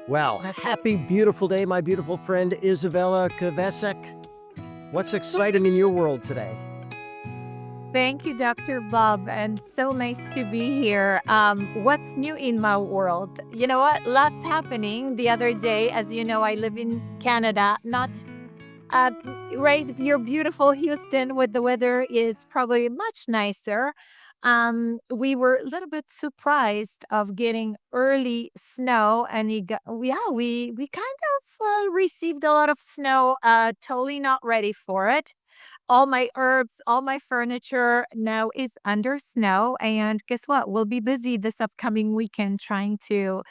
Well, happy, beautiful day, my beautiful friend Izabela Kvesic. What's exciting in your world today? Thank you, Dr. Bob, and so nice to be here. What's new in my world? You know what? Lots happening. The other day, as you know, I live in Canada, not uh, right. Your beautiful Houston with the weather is probably much nicer. We were a little bit surprised of getting early snow, and yeah, we kind of received a lot of snow. Totally not ready for it. All my herbs, all my furniture now is under snow. And guess what? We'll be busy this upcoming weekend trying to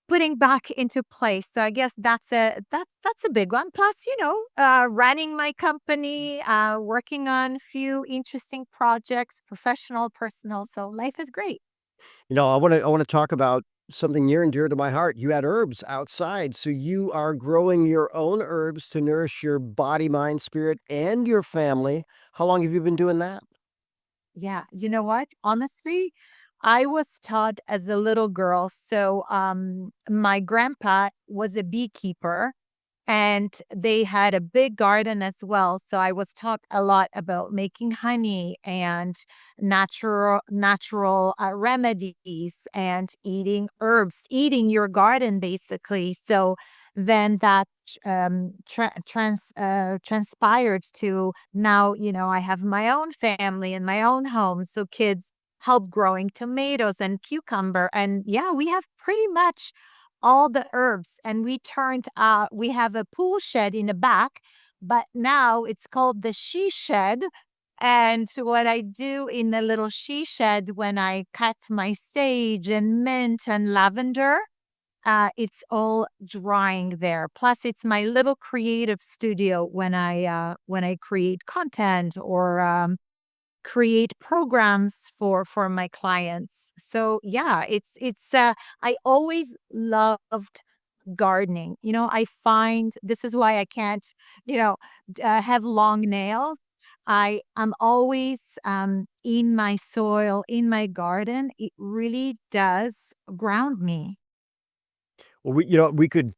putting back into place. So I guess that's a big one. Plus, running my company, working on a few interesting projects, professional, personal. So life is great. I want to talk about something near and dear to my heart. You had herbs outside, so you are growing your own herbs to nourish your body, mind, spirit, and your family. How long have you been doing that? Yeah, you know what? Honestly, I was taught as a little girl. So, my grandpa was a beekeeper and they had a big garden as well. So I was taught a lot about making honey and natural remedies and eating herbs, eating your garden basically. So then that transpired to now, I have my own family and my own home. So kids help growing tomatoes and cucumber. And yeah, we have pretty much all the herbs, and we have a pool shed in the back, but now it's called the she shed. And what I do in the little she shed when I cut my sage and mint and lavender, it's all drying there. Plus, it's my little creative studio when I create content or create programs for my clients. So yeah, it's I always loved gardening. I find this is why I can't, have long nails. I am always in my soil, in my garden. It really does ground me. Well, we could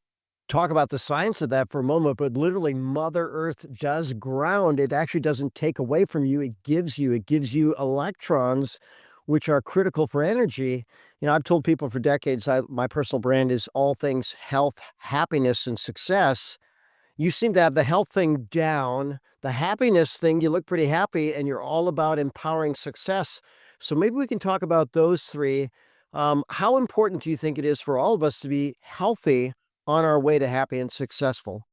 talk about the science of that for a moment, but literally Mother Earth does ground. It actually doesn't take away from you. It gives you electrons, which are critical for energy. I've told people for decades, my personal brand is all things health, happiness, and success. You seem to have the health thing down. The happiness thing, you look pretty happy, and you're all about empowering success. So maybe we can talk about those three. How important do you think it is for all of us to be healthy on our way to happy and successful?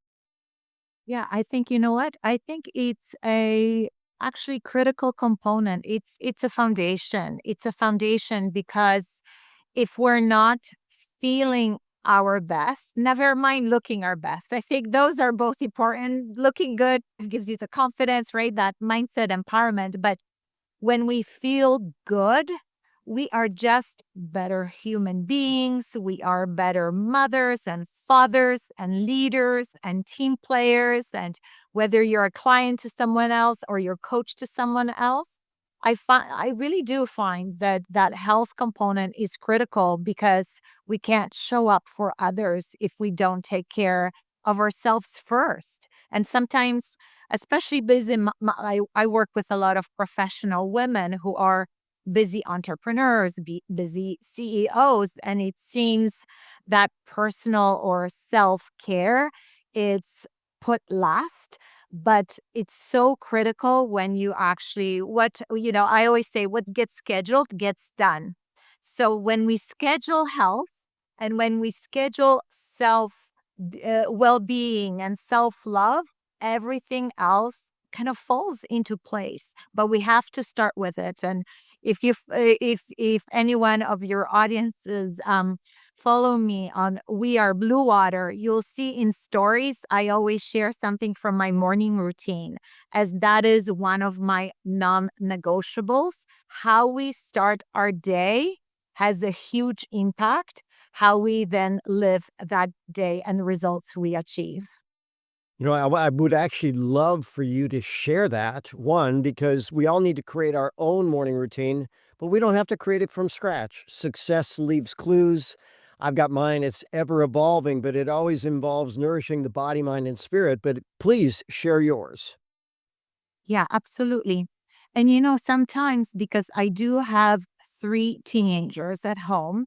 Yeah, I think you know what? I think it's a actually critical component. It's a foundation. It's a foundation because if we're not feeling our best, never mind looking our best. I think those are both important. Looking good gives you the confidence, right? That mindset empowerment. But when we feel good, we are just better human beings. We are better mothers and fathers and leaders and team players. And whether you're a client to someone else or you're coach to someone else, I really do find that that health component is critical because we can't show up for others if we don't take care of ourselves first. And sometimes, especially busy, I work with a lot of professional women who are busy entrepreneurs, busy CEOs, and it seems that personal or self care it's put last, but it's so critical when you actually I always say what gets scheduled gets done. So when we schedule health and when we schedule self well-being and self-love, everything else kind of falls into place, but we have to start with it. And if any one of your audiences follow me on We Are Blue Water, you'll see in stories, I always share something from my morning routine, as that is one of my non negotiables. How we start our day has a huge impact, how we then live that day and the results we achieve. I would actually love for you to share that. One, because we all need to create our own morning routine, but we don't have to create it from scratch. Success leaves clues. I've got mine. It's ever evolving, but it always involves nourishing the body, mind, and spirit. But please share yours. Yeah, absolutely. And sometimes because I do have three teenagers at home,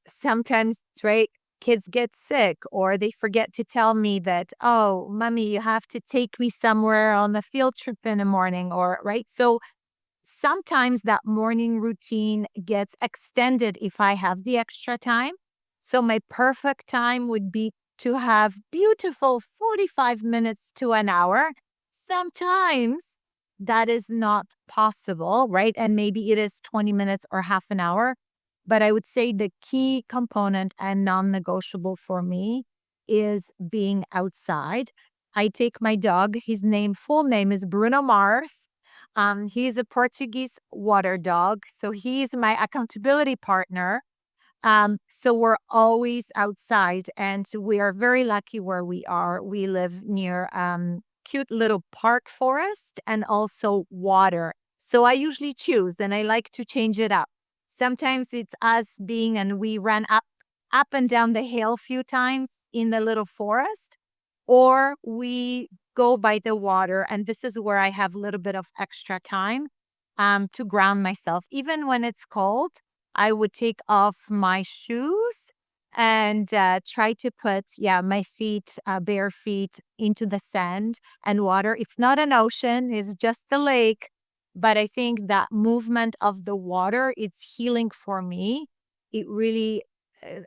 sometimes, right, kids get sick or they forget to tell me that, oh, mommy, you have to take me somewhere on the field trip in the morning, or right. So sometimes that morning routine gets extended if I have the extra time. So my perfect time would be to have beautiful 45 minutes to an hour. Sometimes that is not possible, right? And maybe it is 20 minutes or half an hour. But I would say the key component and non negotiable for me is being outside. I take my dog, full name is Bruno Mars. He's a Portuguese water dog. So he's my accountability partner. So we're always outside and we are very lucky where we are. We live near cute little park forest and also water. So I usually choose and I like to change it up. Sometimes it's us being and we run up and down the hill a few times in the little forest, or we go by the water. And this is where I have a little bit of extra time to ground myself. Even when it's cold, I would take off my shoes and try to put, yeah, my feet, bare feet, into the sand and water. It's not an ocean, it's just a lake. But I think that movement of the water, it's healing for me. It really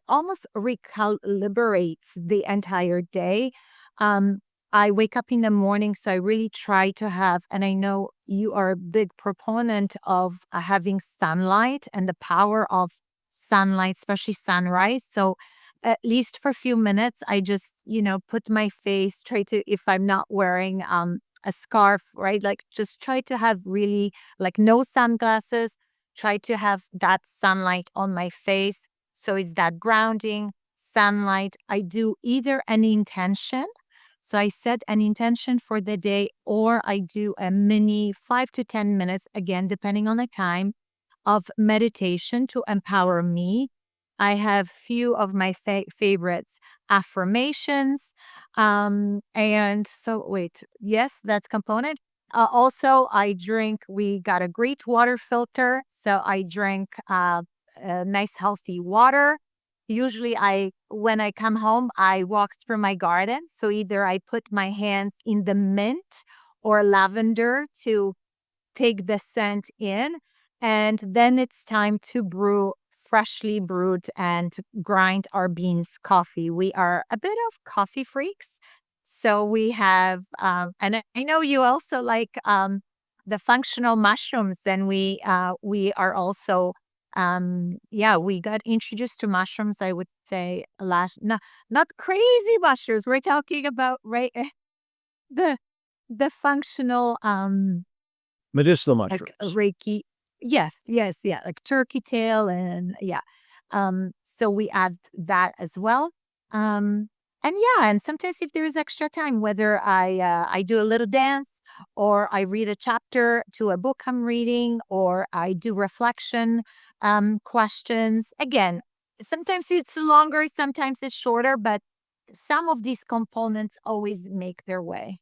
almost recalibrates the entire day. Um, I wake up in the morning, so I really try to have, and I know you are a big proponent of having sunlight and the power of sunlight, especially sunrise. So at least for a few minutes, I just, put my face, try to, if I'm not wearing a scarf, right? Like just try to have really like no sunglasses, try to have that sunlight on my face. So it's that grounding sunlight. I do either an intention, so I set an intention for the day, or I do a mini 5 to 10 minutes, again, depending on the time, of meditation to empower me. I have few of my favorites affirmations. And so, wait, yes, that's component. Also, we got a great water filter. So I drink a nice, healthy water. Usually when I come home, I walk through my garden. So either I put my hands in the mint or lavender to take the scent in. And then it's time to brew freshly brewed and grind our beans coffee. We are a bit of coffee freaks. So we have, and I know you also like the functional mushrooms, and we are also, yeah, we got introduced to mushrooms. I would say not crazy mushrooms. We're talking about right the the functional Medicinal like a mushrooms. Reiki. Yes, yes, yeah, like turkey tail and yeah. So we add that as well. And yeah, and sometimes if there is extra time, whether I do a little dance or I read a chapter to a book I'm reading, or I do reflection questions. Again, sometimes it's longer, sometimes it's shorter, but some of these components always make their way.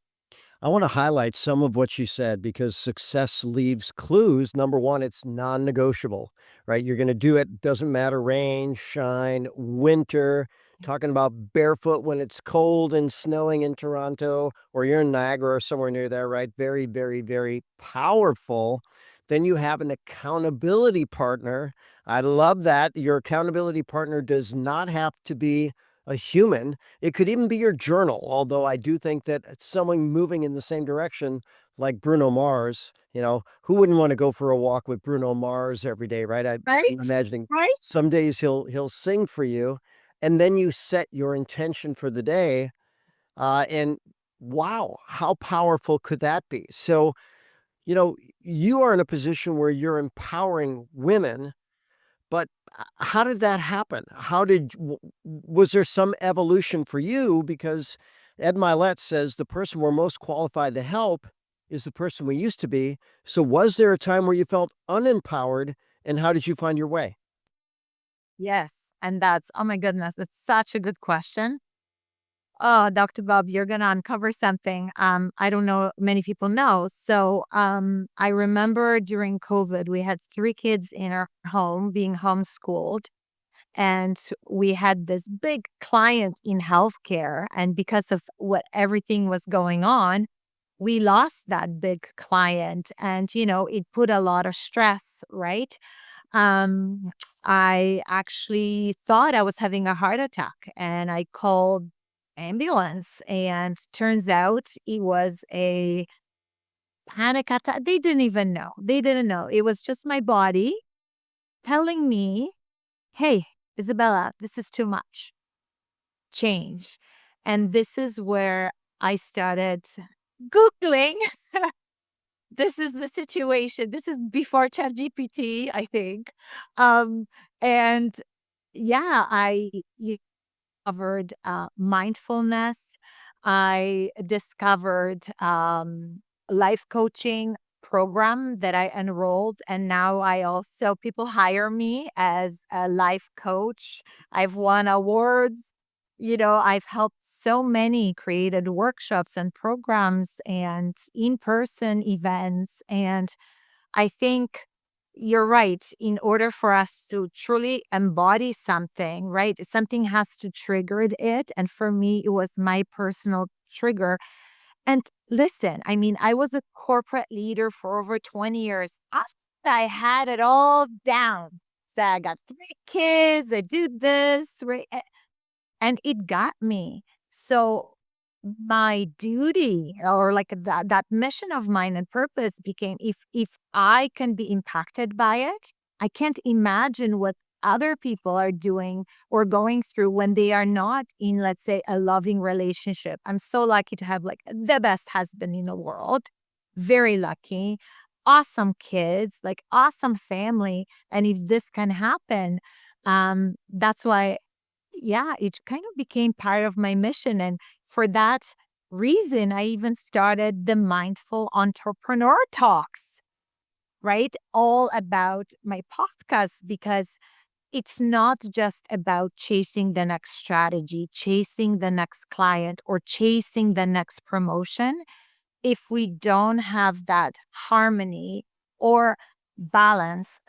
I want to highlight some of what you said because success leaves clues. Number one, it's non negotiable, right? You're going to do it, doesn't matter rain, shine, winter. Talking about barefoot when it's cold and snowing in Toronto, or you're in Niagara or somewhere near there, right? Very, very, very powerful. Then you have an accountability partner. I love that. Your accountability partner does not have to be a human. It could even be your journal, although I do think that someone moving in the same direction, like Bruno Mars, who wouldn't want to go for a walk with Bruno Mars every day, right? I'm Right? imagining Right? some days he'll sing for you, and then you set your intention for the day, and wow, how powerful could that be? So, you are in a position where you're empowering women, but how did that happen? Was there some evolution for you? Because Ed Milet says the person we're most qualified to help is the person we used to be. So was there a time where you felt unempowered, and how did you find your way? Yes. And that's, oh my goodness, that's such a good question. Oh, Dr. Bob, you're gonna uncover something. I don't know many people know. So I remember during COVID, we had three kids in our home being homeschooled. And we had this big client in healthcare. And because of what everything was going on, we lost that big client. And, it put a lot of stress, right? Um, I actually thought I was having a heart attack and I called ambulance and turns out it was a panic attack. They didn't even know. They didn't know. It was just my body telling me, "Hey, Isabella, this is too much. Change." And this is where I started Googling. This is the situation. This is before ChatGPT, I think. Um, and yeah, I discovered mindfulness. I discovered life coaching program that I enrolled, and now I also people hire me as a life coach. I've won awards. I've helped so many created workshops and programs and in-person events, and I think you're right. In order for us to truly embody something, right? Something has to trigger it. And for me, it was my personal trigger. And listen, I mean, I was a corporate leader for over 20 years. I had it all down. So I got three kids, I do this, right? And it got me. So my duty or like that mission of mine and purpose became if I can be impacted by it, I can't imagine what other people are doing or going through when they are not in, let's say, a loving relationship. I'm so lucky to have like the best husband in the world. Very lucky. Awesome kids, like awesome family. And if this can happen, that's why yeah, it kind of became part of my mission. And for that reason, I even started the Mindful Entrepreneur Talks, right? All about my podcast because it's not just about chasing the next strategy, chasing the next client, or chasing the next promotion if we don't have that harmony or balance.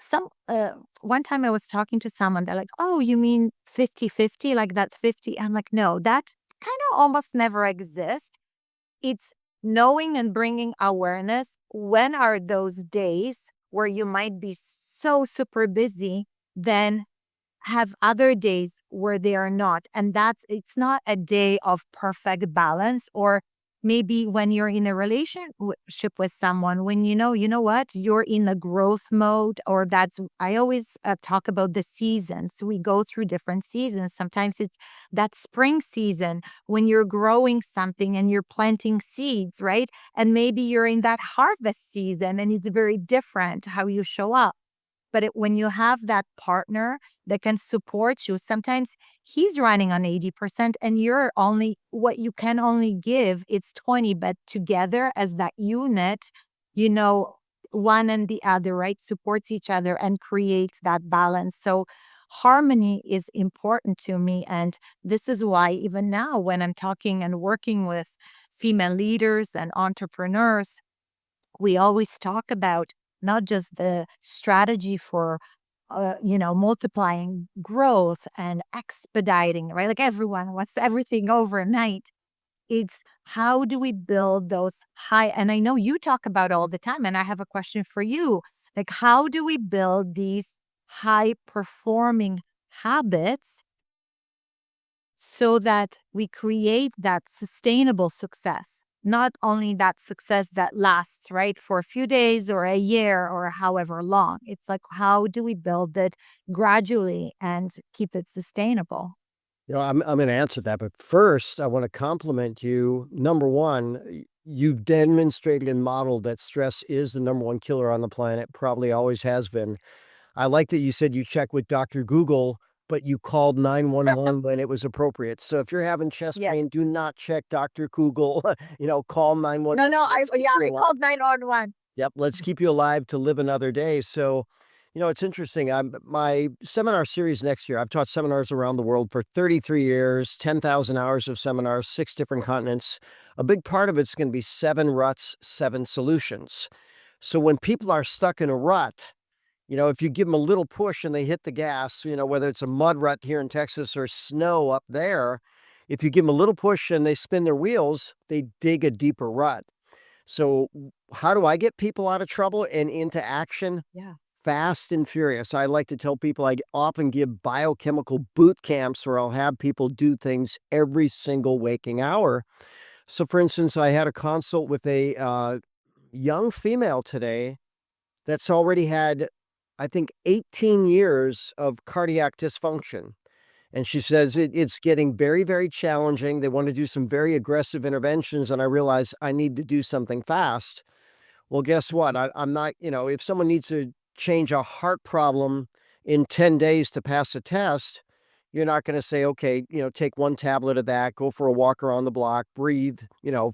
One time I was talking to someone, they're like, "Oh, you mean 50-50, like that 50?" I'm like, "No, that kind of almost never exists. It's knowing and bringing awareness. When are those days where you might be so super busy, then have other days where they are not. And it's not a day of perfect balance. Or maybe when you're in a relationship with someone, when you know what, you're in a growth mode, or I always talk about the seasons. We go through different seasons. Sometimes it's that spring season when you're growing something and you're planting seeds, right? And maybe you're in that harvest season and it's very different how you show up. But when you have that partner that can support you, sometimes he's running on 80% and you're only what you can only give, it's 20, but together as that unit, you know, one and the other, right, supports each other and creates that balance. So harmony is important to me. And this is why even now when I'm talking and working with female leaders and entrepreneurs, we always talk about not just the strategy for multiplying growth and expediting, right? Like everyone wants everything overnight. It's how do we build those high, and I know you talk about all the time, and I have a question for you. Like, how do we build these high performing habits so that we create that sustainable success, not only that success that lasts, right, for a few days or a year or however long. It's like, how do we build it gradually and keep it sustainable? I'm gonna answer that, but first, I wanna compliment you. Number 1, you demonstrated and modeled that stress is the number 1 killer on the planet, probably always has been. I like that you said you checked with Doctor Google, but you called 911 when it was appropriate. So if you're having chest Yes. pain, do not check Doctor Google, call 911. No, no, Let's keep you alive. called 911. Yep, let's keep you alive to live another day. So, It's interesting. My seminar series next year, I've taught seminars around the world for 33 years, 10,000 hours of seminars, 6 different continents. A big part of it's going to be 7 ruts, 7 solutions. So when people are stuck in a rut, if you give them a little push and they hit the gas, whether it's a mud rut here in Texas or snow up there, if you give them a little push and they spin their wheels, they dig a deeper rut. So, how do I get people out of trouble and into action? Yeah. Fast and furious. I like to tell people I often give biochemical boot camps where I'll have people do things every single waking hour. So, for instance, I had a consult with a young female today that's already had, I think, 18 years of cardiac dysfunction. And she says it's getting very, very challenging. They want to do some very aggressive interventions. And I realize I need to do something fast. Well, guess what? I'm not, if someone needs to change a heart problem in 10 days to pass a test, you're not going to say, okay, take 1 tablet of that, go for a walk around the block, breathe,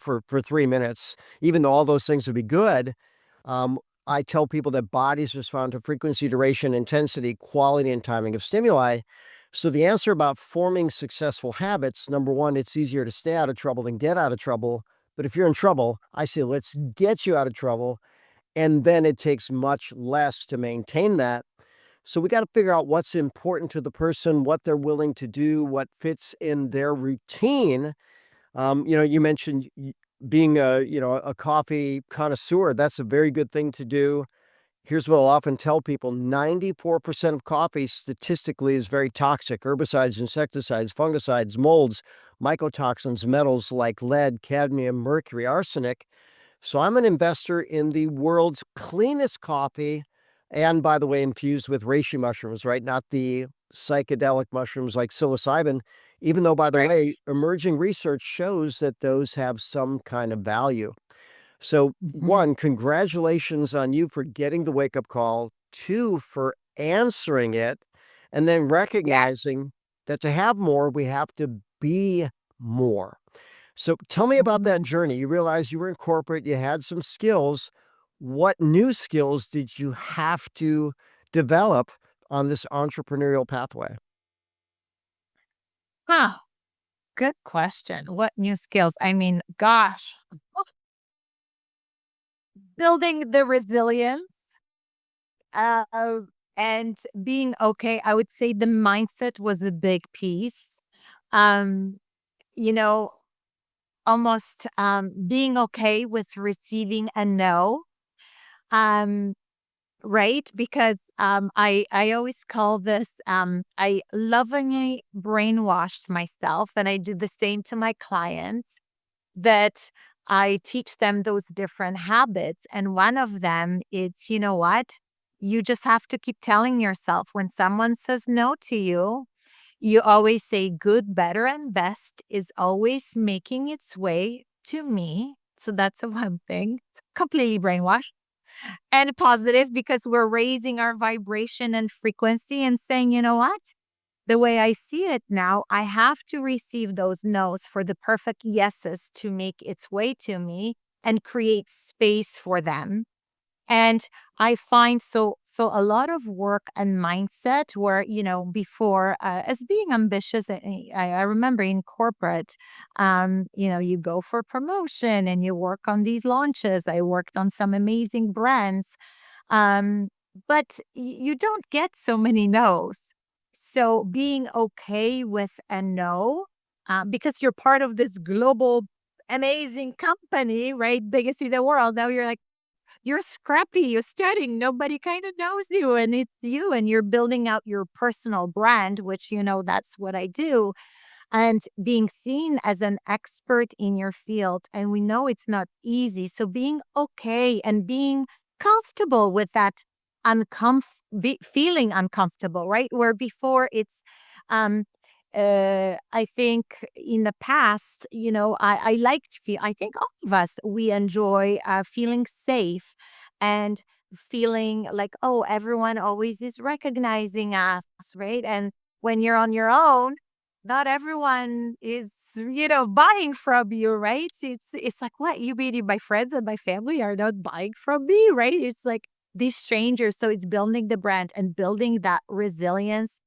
for 3 minutes, even though all those things would be good. Um, I tell people that bodies respond to frequency, duration, intensity, quality, and timing of stimuli. So the answer about forming successful habits, number one, it's easier to stay out of trouble than get out of trouble. But if you're in trouble, I say, let's get you out of trouble. And then it takes much less to maintain that. So we got to figure out what's important to the person, what they're willing to do, what fits in their routine. You mentioned being a coffee connoisseur. That's a very good thing to do. Here's what I'll often tell people: 94% of coffee statistically is very toxic. Herbicides, insecticides, fungicides, molds, mycotoxins, metals like lead, cadmium, mercury, arsenic. So I'm an investor in the world's cleanest coffee. And by the way, infused with reishi mushrooms, right? Not the psychedelic mushrooms like psilocybin, even though, by the Right. way, emerging research shows that those have some kind of value. So, Mhm. one, congratulations on you for getting the wake up call. Two, for answering it. And then Yeah. recognizing that to have more, we have to be more. So tell me about that Mhm. journey. You realized you were in corporate, you had some skills. What new skills did you have to develop on this entrepreneurial pathway? Huh. Good question. What new skills? I mean, gosh, building the resilience, uh, and being okay. I would say the mindset was a big piece. Um, you know, almost being okay with receiving a no. Um, right? Because I always call this I lovingly brainwashed myself, and I do the same to my clients that I teach them those different habits. And one of them is, you know what? You just have to keep telling yourself when someone says no to you, you always say good, better, and best is always making its way to me. So that's the one thing. It's completely brainwashed and positive because we're raising our vibration and frequency and saying, you know what? The way I see it now, I have to receive those no's for the perfect yeses to make its way to me and create space for them. And I find so a lot of work and mindset where, before as being ambitious, I remember in corporate, you go for promotion and you work on these launches. I worked on some amazing brands, um, but you don't get so many no's. So being okay with a no, because you're part of this global amazing company, right? Biggest in the world. Now you're scrappy, you're studying, nobody kind of knows you, and it's you, and you're building out your personal brand, which, that's what I do, and being seen as an expert in your field. And we know it's not easy. So being okay and being comfortable with that feeling uncomfortable, right? Where before it's, um, I think in the past, I liked feel. I think all of us we enjoy feeling safe and feeling like, oh, everyone always is recognizing us, right? And when you're on your own, not everyone is, buying from you, right? It's like, what? You mean my friends and my family are not buying from me, right? It's like these strangers. So it's building the brand and building that resilience,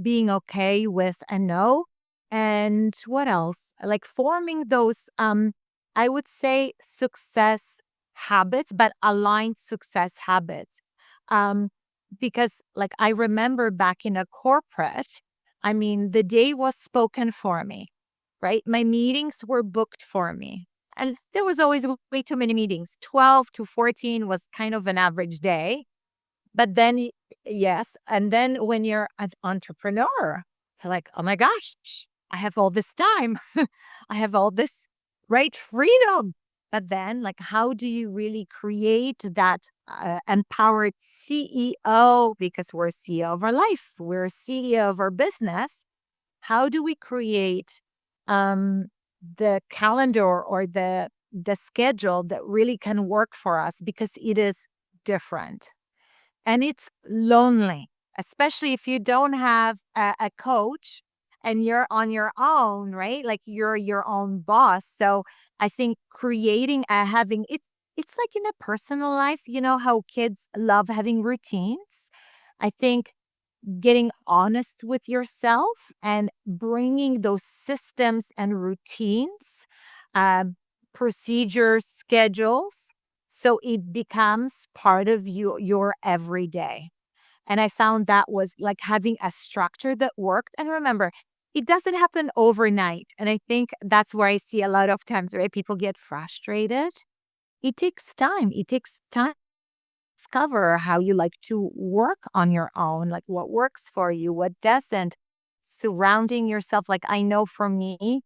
being okay with a no. And what else? Like forming those, I would say success habits, but aligned success habits. Um, because like I remember back in a corporate, I mean, the day was spoken for me, right? My meetings were booked for me. And there was always way too many meetings. 12 to 14 was kind of an average day. But then, yes. And then when you're an entrepreneur, you're like, oh my gosh, I have all this time. I have all this great freedom. But then, like, how do you really create that empowered CEO? Because we're CEO of our life, we're CEO of our business. How do we create um, the calendar or the schedule that really can work for us? Because it is different and it's lonely, especially if you don't have a coach and you're on your own, right? Like you're your own boss. So I think creating a having it's like in a personal life, you know how kids love having routines. I think getting honest with yourself and bringing those systems and routines, um, procedures, schedules, so it becomes part of your everyday. And I found that was like having a structure that worked. And remember, it doesn't happen overnight. And I think that's where I see a lot of times, right? People get frustrated. It takes time. It takes time discover how you like to work on your own, like what works for you, what doesn't. Surrounding yourself, like I know for me,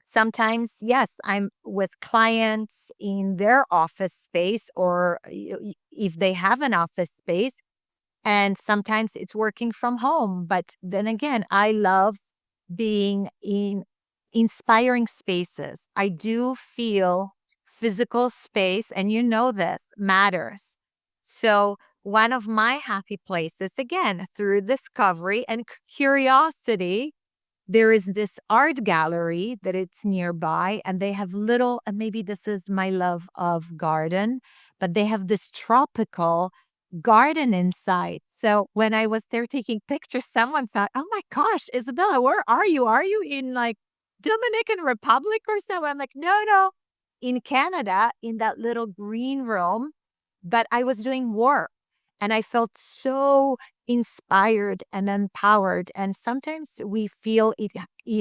sometimes, yes, I'm with clients in their office space or if they have an office space, and sometimes it's working from home. But then again, I love being in inspiring spaces. I do feel physical space, and you know this matters. So, one of my happy places, again, through discovery and curiosity, there is this art gallery that it's nearby, and they have little, and maybe this is my love of garden, but they have this tropical garden inside. So when I was there taking pictures, someone thought, oh my gosh, Isabella, where are you? Are you in like Dominican Republic or somewhere? I'm like, no, no, in Canada, in that little green room. But I was doing work and I felt so inspired and empowered. And sometimes we feel it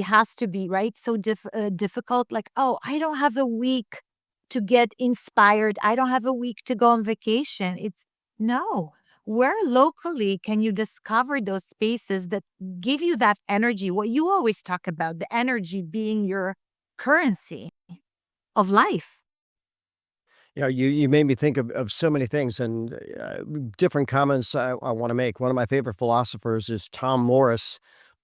has to be right so difficult. Like, oh, I don't have a week to get inspired. I don't have a week to go on vacation. It's no. Where locally can you discover those spaces that give you that energy? What you always talk about, the energy being your currency of life. You know, you made me think of so many things and different comments I want to make. One of my favorite philosophers is Tom Morris,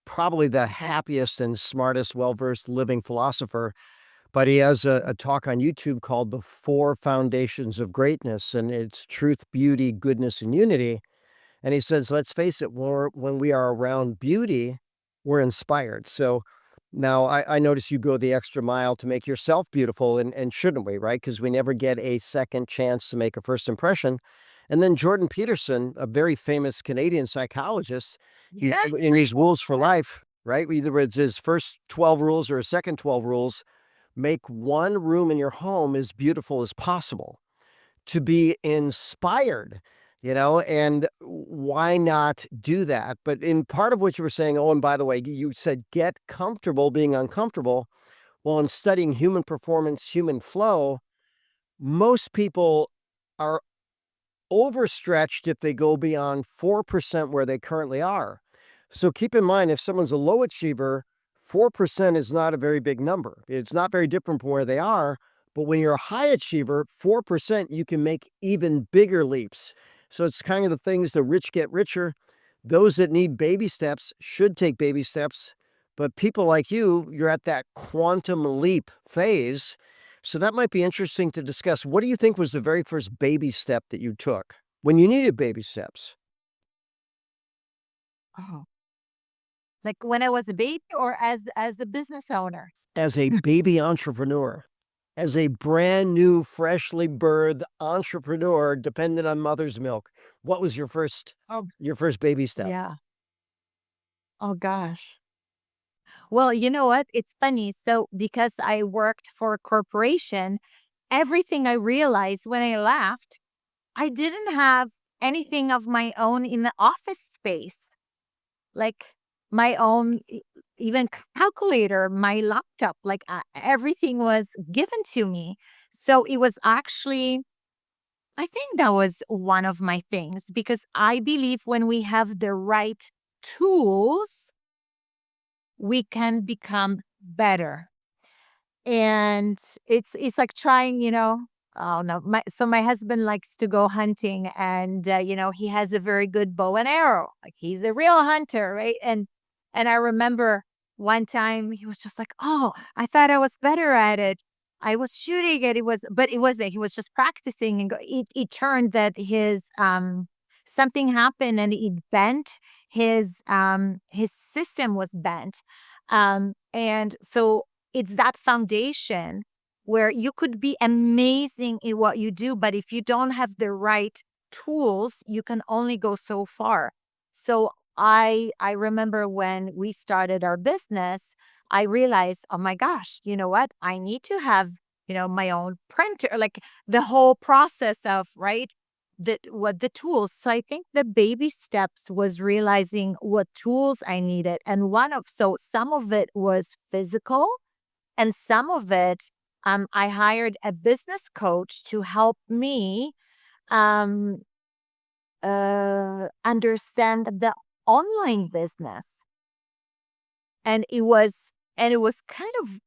probably the happiest and smartest, well versed living philosopher. But he has a talk on YouTube called The Four Foundations of Greatness, and it's truth, beauty, goodness, and unity. And he says, let's face it, when we are around beauty, we're inspired. So now I notice you go the extra mile to make yourself beautiful, and shouldn't we, right? Because we never get a second chance to make a first impression. And then Jordan Peterson, a very famous Canadian psychologist, Yes. in his rules for life, right? Either it's his first 12 rules or his second 12 rules, make one room in your home as beautiful as possible to be inspired, and why not do that? But in part of what you were saying, oh, and by the way, you said get comfortable being uncomfortable. Well, in studying human performance, human flow, most people are overstretched if they go beyond 4% where they currently are. So keep in mind, if someone's a low achiever, 4% is not a very big number. It's not very different from where they are. But when you're a high achiever, 4%, you can make even bigger leaps. So it's kind of the things the rich get richer. Those that need baby steps should take baby steps. But people like you, you're at that quantum leap phase, so that might be interesting to discuss. What do you think was the very first baby step that you took when you needed baby steps Oh. Like when I was a baby or as a business owner? as a baby entrepreneur? As a brand new, freshly birthed entrepreneur dependent on mother's milk, what was Oh, your first baby step? yeah. Oh gosh. Well, you know what? It's funny. So, because I worked for a corporation, everything I realized when I left, I didn't have anything of my own in the office space, like my own, even calculator, my laptop, like everything was given to me. So, it was actually, I think that was one of my things because I believe when we have the right tools, we can become better. And it's like trying, oh no, my husband likes to go hunting, and he has a very good bow and arrow, like he's a real hunter, right? And I remember one time he was just like, oh, I thought I was better at it. I was shooting it, but it wasn't. He was just practicing, and it turned that his something happened, and it bent. His system was bent, and so it's that foundation where you could be amazing in what you do, but if you don't have the right tools, you can only go so far. So I remember when we started our business, I realized, oh my gosh, you know what? I need to have, my own printer, like the whole process of, right? The tools. So I think the baby steps was realizing what tools I needed. And so some of it was physical, and some of it, I hired a business coach to help me um, understand the online business. And it was kind of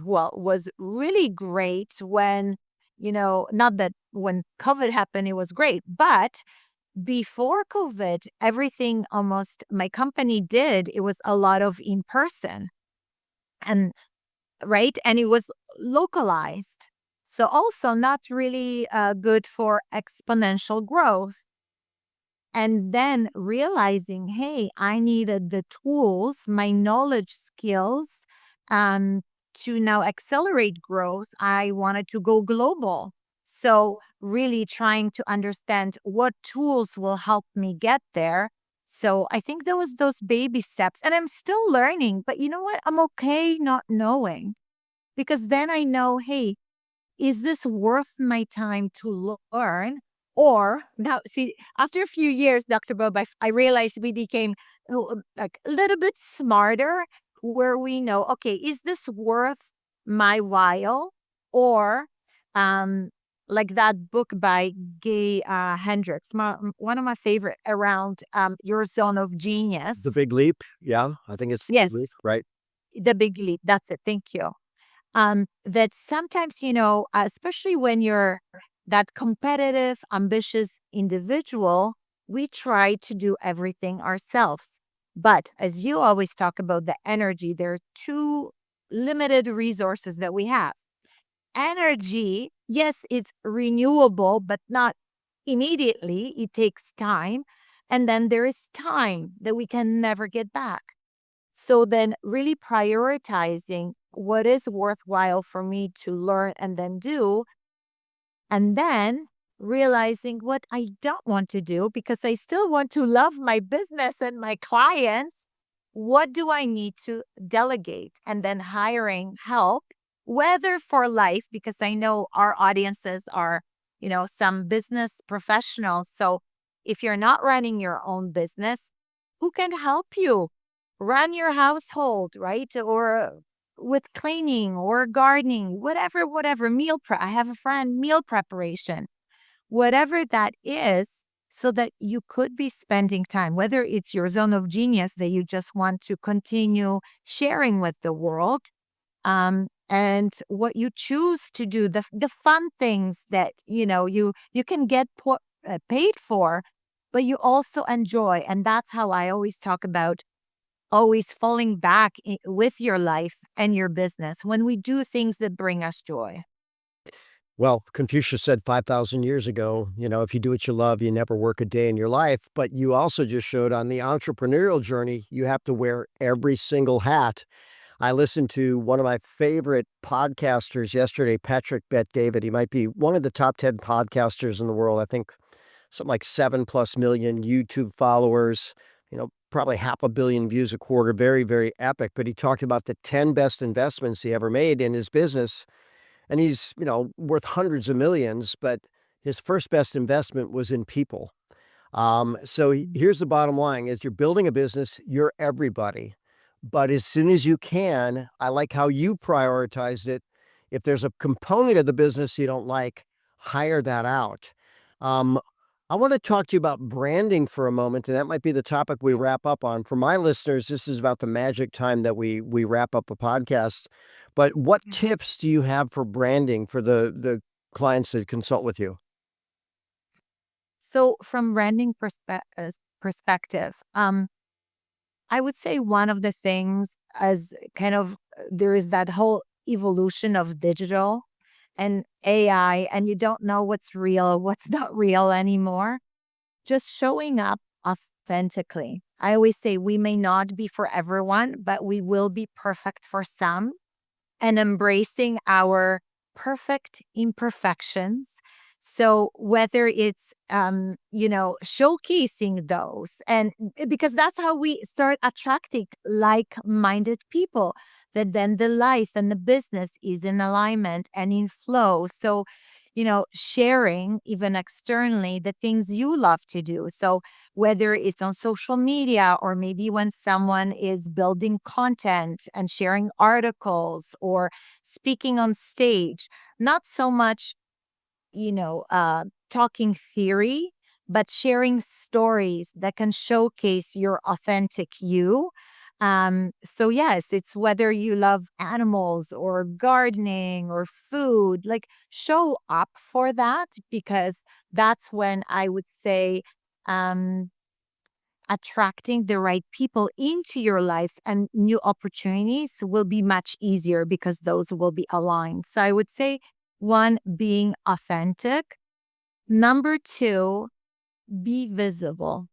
was really great when, not that when COVID happened, it was great, but before COVID, everything almost my company did, it was a lot of in person. And right? And it was localized. So also not really good for exponential growth. And then realizing, hey, I needed the tools, my knowledge skills, um, to now accelerate growth. I wanted to go global. So really trying to understand what tools will help me get there. So I think there was those baby steps, and I'm still learning, but you know what? I'm okay not knowing, because then I know, hey, is this worth my time to learn? Or now, see, after a few years, Dr. Bob, I realized we became like a little bit smarter, where we know, okay, is this worth my while? Or, um, like that book by Gay Hendricks, one of my favorite, around your zone of The genius. Big Leap? Yeah, I think it's The Yes, Big Leap, right? the big leap. That's it. Thank you. That sometimes, especially when you're that competitive, ambitious individual, we try to do everything ourselves. But as you always talk about the energy, there are two limited resources that we have. Energy, yes, it's renewable, but not immediately. It takes time. And then there is time that we can never get back. So then, really prioritizing what is worthwhile for me to learn and then do, and then realizing what I don't want to do because I still want to love my business and my clients. What do I need to delegate? And then hiring help, whether for life, because I know our audiences are, some business professionals. So if you're not running your own business, who can help you run your household, right? Or with cleaning or gardening, whatever, meal prep. I have a friend, meal preparation, whatever that is, so that you could be spending time, whether it's your zone of genius that you just want to continue sharing with the world, and what you choose to do, the fun things that, you can get paid for, but you also enjoy. And that's how I always talk about always falling back with your life and your business when we do things that bring us joy. Well, Confucius said 5,000 years ago, if you do what you love, you never work a day in your life. But you also just showed on the entrepreneurial journey, you have to wear every single hat. I listened to one of my favorite podcasters yesterday, Patrick Bet David. He might be one of the top 10 podcasters in the world. I think something like 7 plus million YouTube followers, probably half a billion views a quarter. Very, very epic. But he talked about the 10 best investments he ever made in his business. And he's, worth hundreds of millions, but his first best investment was in people. So here's the bottom line: as you're building a business, you're everybody. But as soon as you can, I like how you prioritized it. If there's a component of the business you don't like, hire that out. Um, I want to talk to you about branding for a moment, and that might be the topic we wrap up on. For my listeners, this is about the magic time that we wrap up a podcast. But what tips do you have for branding for the clients that consult with you? So from branding perspective, I would say one of the things as kind of there is that whole evolution of digital and AI, and you don't know what's real, what's not real anymore. Just showing up authentically. I always say we may not be for everyone, but we will be perfect for some, and embracing our perfect imperfections. So whether it's showcasing those, and because that's how we start attracting like-minded people, that then the life and the business is in alignment and in flow. So sharing even externally the things you love to do. So whether it's on social media, or maybe when someone is building content and sharing articles or speaking on stage, not so much, talking theory, but sharing stories that can showcase your authentic you. So yes, it's whether you love animals or gardening or food, like show up for that, because that's when I would say um attracting the right people into your life and new opportunities will be much easier because those will be aligned. So I would say one, being authentic. Number two, be visible.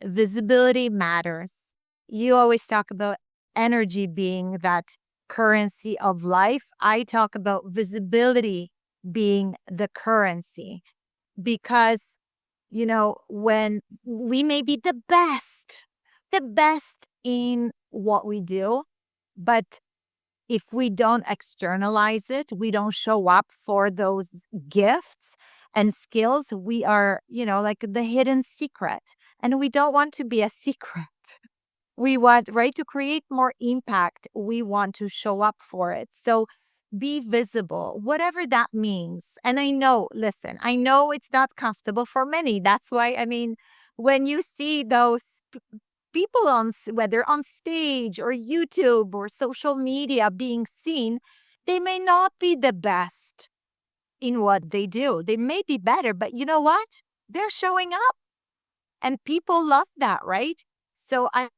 Visibility matters. You always talk about energy being that currency of life. I talk about visibility being the currency, because, when we may be the best in what we do, but if we don't externalize it, we don't show up for those gifts and skills, we are, like the hidden secret. And we don't want to be a secret. We want, right, to create more impact. We want to show up for it. So be visible, whatever that means. And I know, listen, I know it's not comfortable for many. That's why, I mean, when you see those people on whether on stage or YouTube or social media being seen, they may not be the best in what they do. They may be better, but you know what? They're showing up, and people love that, right? So I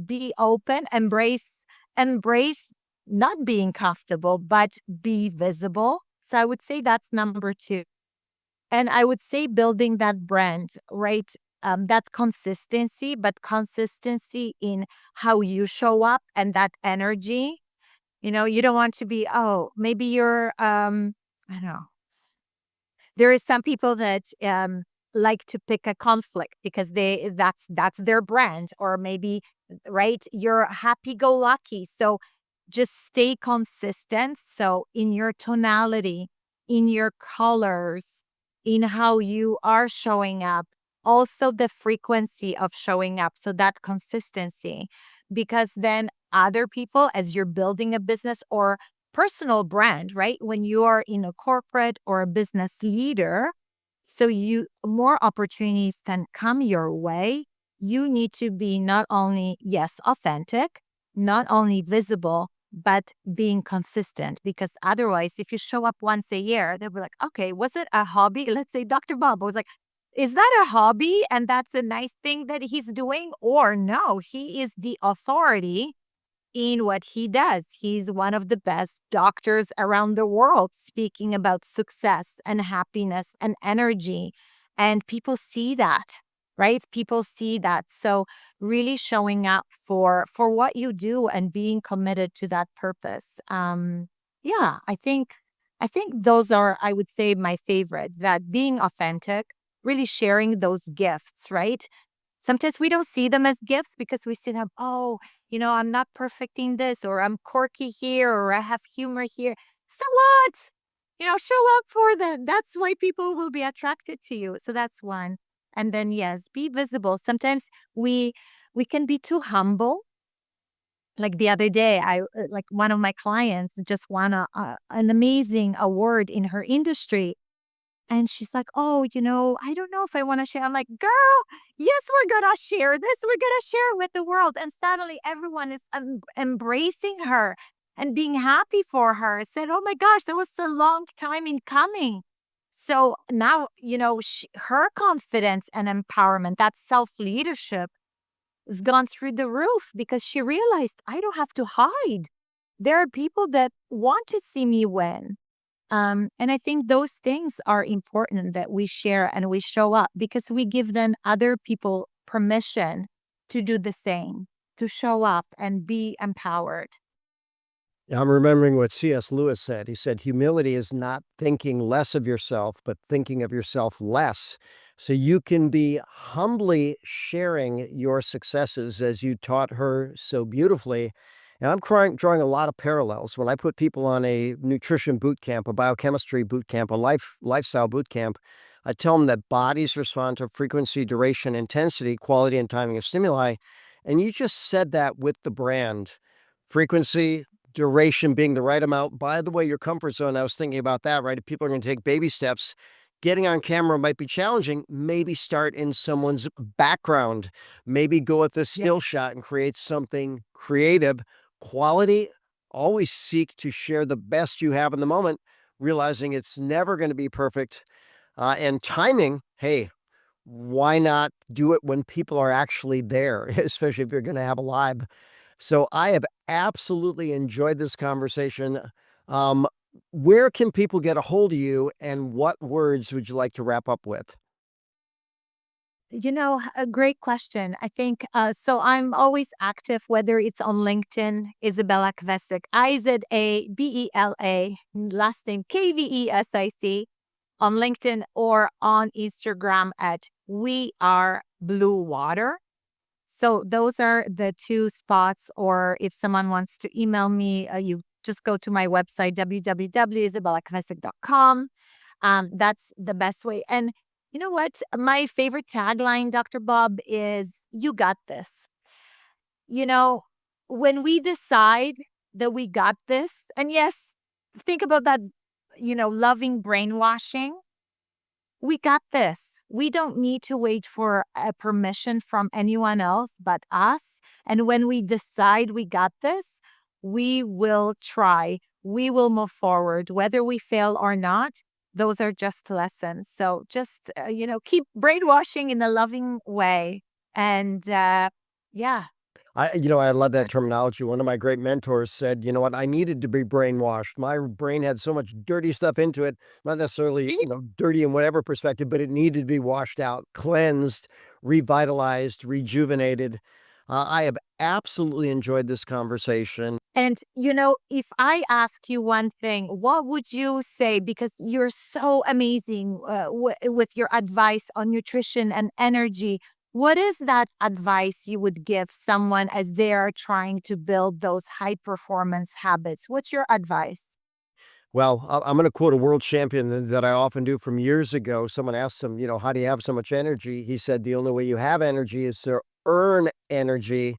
be open, embrace not being comfortable, but be visible. So I would say that's number two. And I would say building that brand, right? That consistency, but consistency in how you show up and that energy. You don't want to be, oh, maybe you're, I don't know. There is some people that like to pick a conflict because that's their brand, or maybe, right, you're happy go lucky. So just stay consistent. So in your tonality, in your colors, in how you are showing up, also the frequency of showing up. So that consistency, because then other people, as you're building a business or personal brand, right? When you are in a corporate or a business leader, so you more opportunities can come your way. You need to be not only, yes, authentic, not only visible, but being consistent. Because otherwise, if you show up once a year, they'll be like, okay, was it a hobby? Let's say Dr. Bob was like, is that a hobby? And that's a nice thing that he's doing? Or no, he is the authority in what he does. He's one of the best doctors around the world speaking about success and happiness and energy. And people see that. right? People see that. So really showing up for what you do and being committed to that purpose. Yeah, I think those are, I would say, my favorite, that being authentic, really sharing those gifts, right? Sometimes we don't see them as gifts because we see them, oh, I'm not perfecting this, or I'm quirky here, or I have humor here. So what? Show up for them. That's why people will be attracted to you. So that's one. And then yes, be visible. Sometimes we can be too humble. Like the other day, like one of my clients just won an amazing award in her industry, and she's like, "Oh, I don't know if I want to share." I'm like, "Girl, yes, we're going to share this. We're going to share with the world." And suddenly everyone is embracing her and being happy for her. I said, "Oh my gosh, that was a long time in coming." So now, her confidence and empowerment, that self leadership, has gone through the roof because she realized I don't have to hide. There are people that want to see me win. And I think those things are important, that we share and we show up, because we give then other people permission to do the same, to show up and be empowered. Yeah, I'm remembering what C.S. Lewis said. He said, humility is not thinking less of yourself, but thinking of yourself less. So you can be humbly sharing your successes as you taught her so beautifully. And I'm drawing a lot of parallels. When I put people on a nutrition boot camp, a biochemistry boot camp, a lifestyle boot camp, I tell them that bodies respond to frequency, duration, intensity, quality, and timing of stimuli. And you just said that with the brand. Frequency, duration being the right amount. By the way, your comfort zone, I was thinking about that, right? If people are going to take baby steps, getting on camera might be challenging. Maybe start in someone's background. Maybe go with the Yeah. still shot and create something creative. Quality, always seek to share the best you have in the moment, realizing it's never going to be perfect. And timing, hey, why not do it when people are actually there, especially if you're going to have a live. So I have absolutely enjoyed this conversation. Um, where can people get a hold of you, and what words would you like to wrap up with? A great question. I think so. I'm always active, whether it's on LinkedIn, Izabela Kvesic, Izabela, last name Kvesic, on LinkedIn, or on Instagram at We Are Blue Water. So those are the two spots. Or if someone wants to email me, you just go to my website, www.izabelakvesic.com. That's the best way. And you know what? My favorite tagline, Dr. Bob, is "You got this." You know, when we decide that we got this, and yes, think about that, loving brainwashing. We got this. We don't need to wait for a permission from anyone else but us. And when we decide we got this, we will try. We will move forward, whether we fail or not. Those are just lessons. So just, keep brainwashing in a loving way. And yeah. I love that terminology. One of my great mentors said, you know what, I needed to be brainwashed. My brain had so much dirty stuff into it, not necessarily, dirty in whatever perspective, but it needed to be washed out, cleansed, revitalized, rejuvenated. I have absolutely enjoyed this conversation. And, if I ask you one thing, what would you say? Because you're so amazing with your advice on nutrition and energy. What is that advice you would give someone as they are trying to build those high performance habits? What's your advice? Well, I'm going to quote a world champion that I often do from years ago. Someone asked him, how do you have so much energy? He said, the only way you have energy is to earn energy.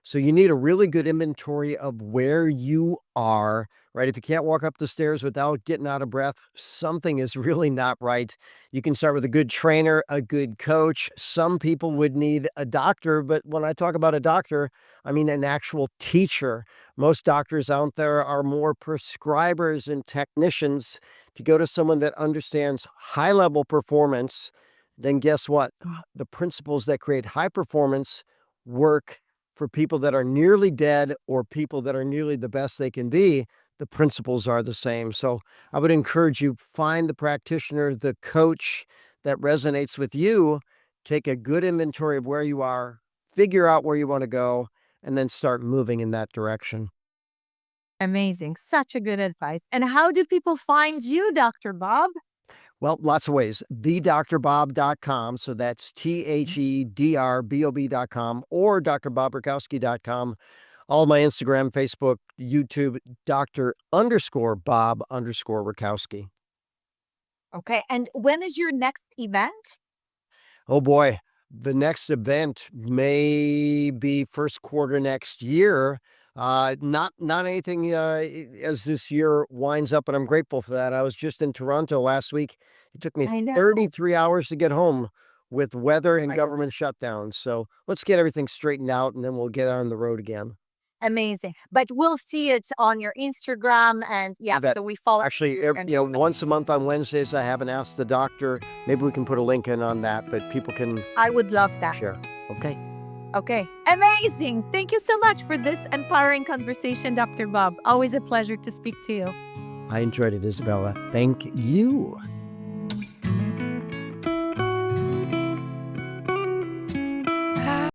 So you need a really good inventory of where you are, right? If you can't walk up the stairs without getting out of breath, something is really not right. You can start with a good trainer, a good coach. Some people would need a doctor, but when I talk about a doctor, I mean an actual teacher. Most doctors out there are more prescribers and technicians. If you go to someone that understands high level performance, then guess what? The principles that create high performance work for people that are nearly dead or people that are nearly the best they can be. The principles are the same. So I would encourage you, find the practitioner, the coach that resonates with you, take a good inventory of where you are, figure out where you want to go, and then start moving in that direction. Amazing. Such a good advice. And how do people find you, Dr. Bob? Well, lots of ways. TheDrBob.com. So that's TheDrBob.com or drbobrakowski.com. All my Instagram, Facebook, YouTube, Dr._Bob_Rakowski. Okay. And when is your next event? Oh boy, the next event may be first quarter next year. Not anything as this year winds up, and I'm grateful for that. I was just in Toronto last week. It took me I know. 33 hours to get home with weather and government shutdowns. So let's get everything straightened out, and then we'll get on the road again. Amazing. But we'll see it on your Instagram. And yeah, That so we follow. actually, once a month on Wednesdays, I haven't asked the doctor. Maybe we can put a link in on that, but people can I would love that. share. Okay. Okay. Amazing. Thank you so much for this empowering conversation, Dr. Bob. Always a pleasure to speak to you. I enjoyed it, Izabela. Thank you.